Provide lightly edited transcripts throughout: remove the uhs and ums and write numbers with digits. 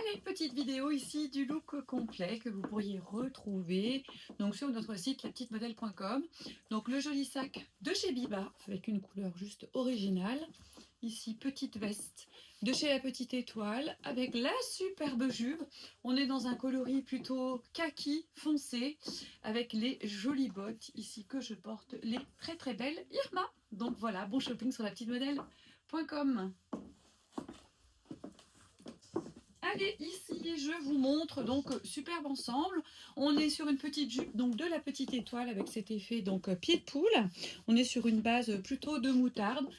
Allez, petite vidéo ici du look complet que vous pourriez retrouver donc sur notre site lapetitmodèle.com. Donc le joli sac de chez Biba avec une couleur juste originale. Ici, petite veste de chez La Petite Étoile avec la superbe jupe. On est dans un coloris plutôt kaki foncé avec les jolies bottes ici que je porte, les très très belles Irma. Donc voilà, bon shopping sur lapetitmodèle.com. Allez, ici, je vous montre donc superbe ensemble. On est sur une petite jupe donc de La Petite Étoile avec cet effet donc pied de poule. On est sur une base plutôt de moutarde.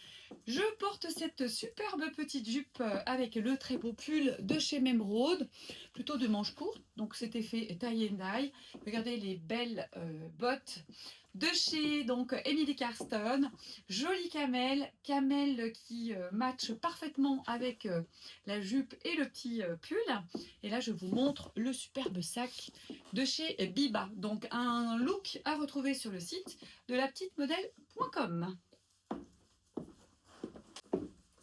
Je porte cette superbe petite jupe avec le très beau pull de chez Memrose, plutôt de manches courtes, donc cet effet tie and dye. Regardez les belles bottes de chez donc Emily Carston, jolie camel qui match parfaitement avec la jupe et le petit pull. Et là, je vous montre le superbe sac de chez Biba. Donc un look à retrouver sur le site de lapetitmodèle.com.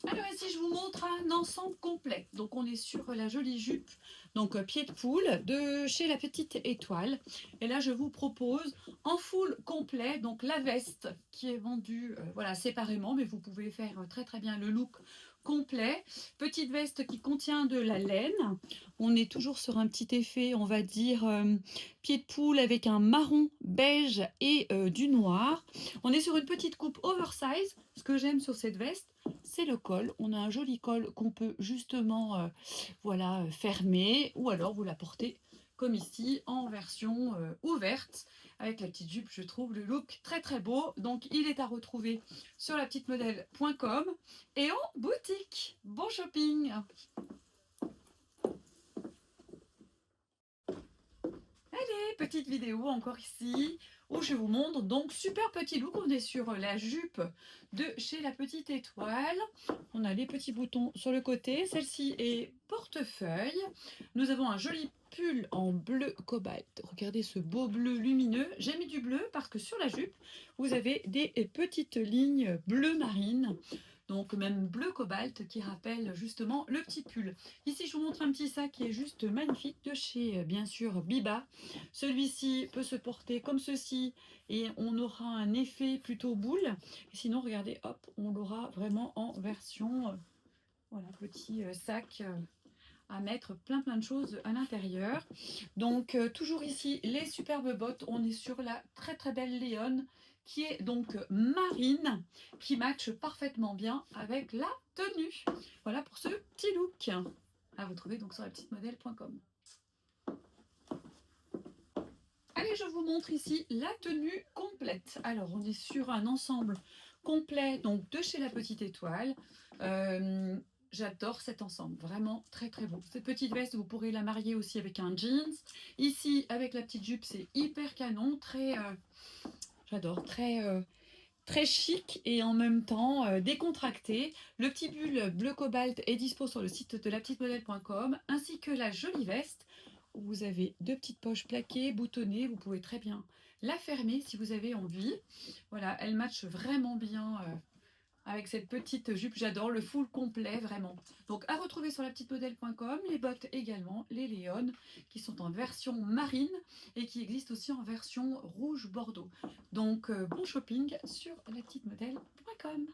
Alors ici, je vous montre un ensemble complet. Donc on est sur la jolie jupe, donc pied de poule de chez La Petite Étoile. Et là, je vous propose en full complet, donc la veste qui est vendue voilà, séparément, mais vous pouvez faire très très bien le look complet. Petite veste qui contient de la laine. On est toujours sur un petit effet, on va dire, pied de poule avec un marron, beige et du noir. On est sur une petite coupe oversize. Ce que j'aime sur cette veste, c'est le col. On a un joli col qu'on peut justement voilà, fermer, ou alors vous la portez comme ici en version ouverte avec la petite jupe. Je trouve le look très très beau. Donc il est à retrouver sur lapetitmodèle.com et en boutique. Bon shopping. Petite vidéo encore ici où je vous montre donc super petit look. On est sur la jupe de chez La Petite Étoile. On a les petits boutons sur le côté. Celle-ci est portefeuille. Nous avons un joli pull en bleu cobalt. Regardez ce beau bleu lumineux. J'ai mis du bleu parce que sur la jupe, vous avez des petites lignes bleu marine. Donc même bleu cobalt qui rappelle justement le petit pull. Ici, je vous montre un petit sac qui est juste magnifique de chez, bien sûr, Biba. Celui-ci peut se porter comme ceci et on aura un effet plutôt boule. Et sinon, regardez, hop, on l'aura vraiment en version, voilà, petit sac à mettre plein de choses à l'intérieur. Donc, toujours ici, les superbes bottes. On est sur la très très belle Léon qui est donc marine, qui matche parfaitement bien avec la tenue. Voilà pour ce petit look à retrouver donc sur lapetitmodèle.com. Allez, je vous montre ici la tenue complète. Alors, on est sur un ensemble complet donc de chez La Petite Étoile. J'adore cet ensemble, vraiment très très beau. Cette petite veste, vous pourrez la marier aussi avec un jeans. Ici, avec la petite jupe, c'est hyper canon, très, j'adore, très chic et en même temps décontracté. Le petit pull bleu cobalt est dispo sur le site de lapetitmodèle.com ainsi que la jolie veste où vous avez deux petites poches plaquées, boutonnées. Vous pouvez très bien la fermer si vous avez envie. Voilà, elle matche vraiment bien avec cette petite jupe. J'adore le full complet, vraiment. Donc à retrouver sur lapetitmodèle.com, les bottes également, les Léon, qui sont en version marine et qui existent aussi en version rouge bordeaux. Donc bon shopping sur lapetitmodèle.com.